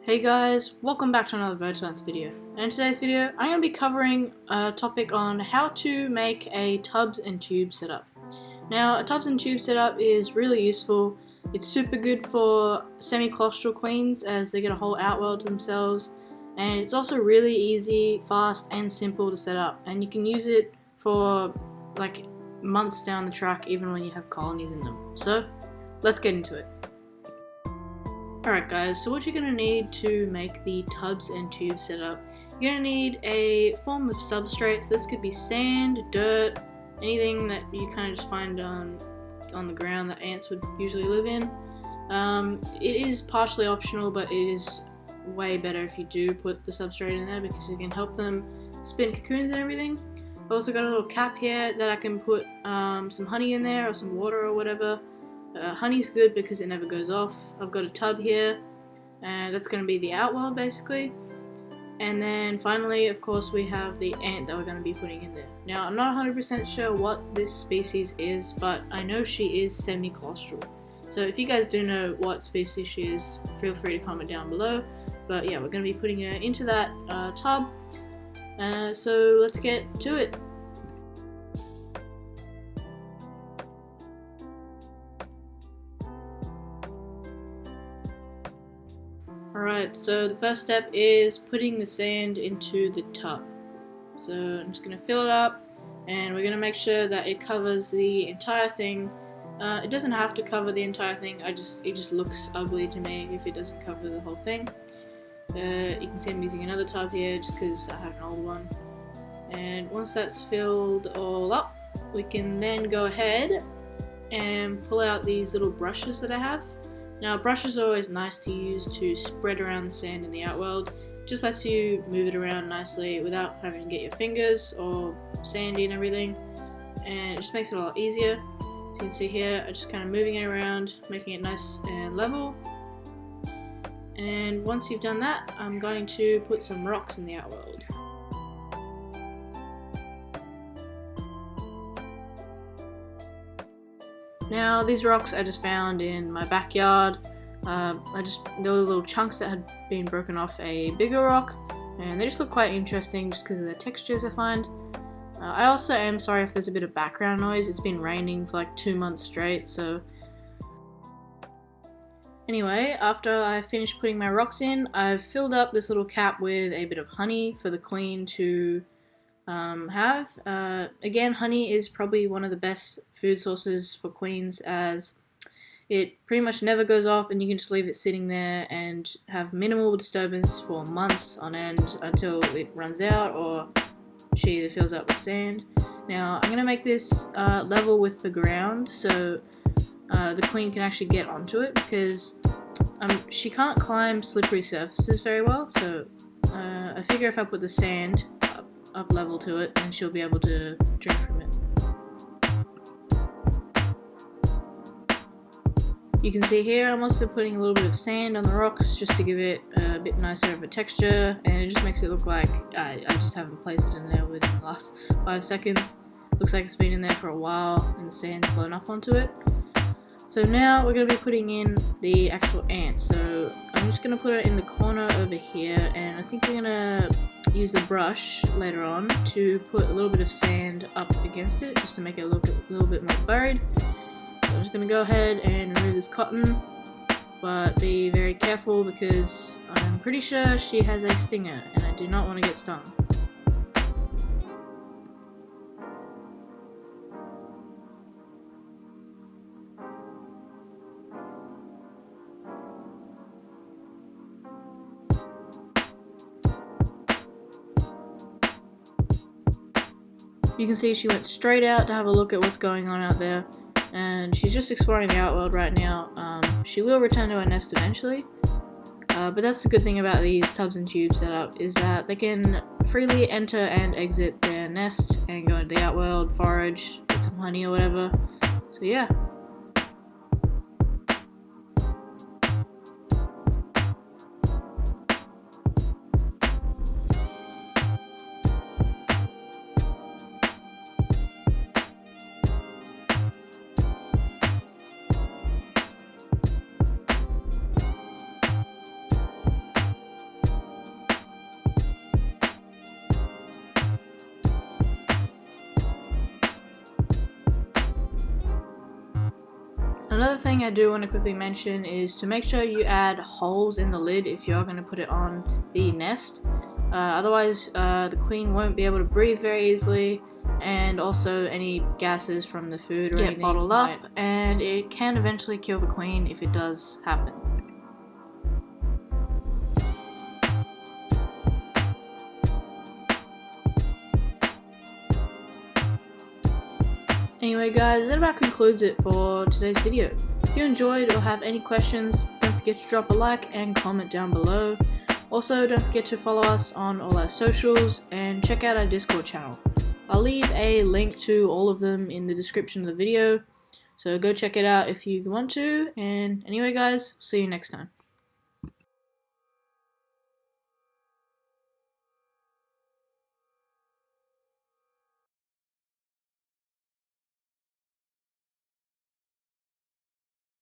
Hey guys, welcome back to another Vertilance video. And in today's video, I'm going to be covering a topic on how to make a tubs and tube setup. Now, a tubs and tube setup is really useful. It's super good for semi-claustral queens as they get a whole outworld to themselves. And it's also really easy, fast, and simple to set up. And you can use it for like months down the track even when you have colonies in them. So, let's get into it. Alright guys, so what you're going to need to make the tubs and tube setup, you're going to need a form of substrate. So this could be sand, dirt, anything that you kind of just find on the ground that ants would usually live in. It is partially optional, but it is way better if you do put the substrate in there because it can help them spin cocoons and everything. I've also got a little cap here that I can put some honey in there or some water or whatever. Honey's good because it never goes off. I've got a tub here, and that's going to be the outworld basically. And then finally, of course, we have the ant that we're going to be putting in there. Now, I'm not 100% sure what this species is, but I know she is semi-claustral. So if you guys do know what species she is, feel free to comment down below. But yeah, we're going to be putting her into that tub. So let's get to it. Alright, so the first step is putting the sand into the tub. So I'm just going to fill it up, and we're going to make sure that it covers the entire thing. It doesn't have to cover the entire thing, it just looks ugly to me if it doesn't cover the whole thing. You can see I'm using another tub here just because I have an old one. And once that's filled all up, we can then go ahead and pull out these little brushes that I have. Now, brushes are always nice to use to spread around the sand in the outworld. Just lets you move it around nicely without having to get your fingers all sandy and everything. And it just makes it a lot easier. As you can see here, I'm just kind of moving it around, making it nice and level. And once you've done that, I'm going to put some rocks in the outworld. Now, these rocks I just found in my backyard. There were little chunks that had been broken off a bigger rock, and they just look quite interesting just because of the textures I find. I also am sorry if there's a bit of background noise. It's been raining for like 2 months straight, so... Anyway, after I finished putting my rocks in, I've filled up this little cap with a bit of honey for the queen to have. Again, honey is probably one of the best food sources for queens as it pretty much never goes off, and you can just leave it sitting there and have minimal disturbance for months on end until it runs out or she either fills up with sand. Now, I'm going to make this level with the ground so the queen can actually get onto it because she can't climb slippery surfaces very well, so I figure if I put the sand up level to it, and she'll be able to drink from it. You can see here I'm also putting a little bit of sand on the rocks just to give it a bit nicer of a texture, and it just makes it look like I just haven't placed it in there within the last 5 seconds. Looks like it's been in there for a while and the sand's blown up onto it. So now we're going to be putting in the actual ant. So I'm just going to put it in the corner over here, and I think we're going to use the brush later on to put a little bit of sand up against it just to make it look a little bit more buried. So I'm just going to go ahead and remove this cotton, but be very careful because I'm pretty sure she has a stinger and I do not want to get stung. You can see she went straight out to have a look at what's going on out there, and she's just exploring the outworld right now. She will return to her nest eventually, but that's the good thing about these tubs and tubes setup is that they can freely enter and exit their nest and go into the outworld, forage, get some honey or whatever. So yeah. Another thing I do want to quickly mention is to make sure you add holes in the lid if you're going to put it on the nest. Otherwise, the queen won't be able to breathe very easily, and also any gases from the food or anything bottled up, and it can eventually kill the queen if it does happen. Anyway guys, that about concludes it for today's video. If you enjoyed or have any questions, don't forget to drop a like and comment down below. Also, don't forget to follow us on all our socials and check out our Discord channel. I'll leave a link to all of them in the description of the video, so go check it out if you want to. And anyway guys, see you next time.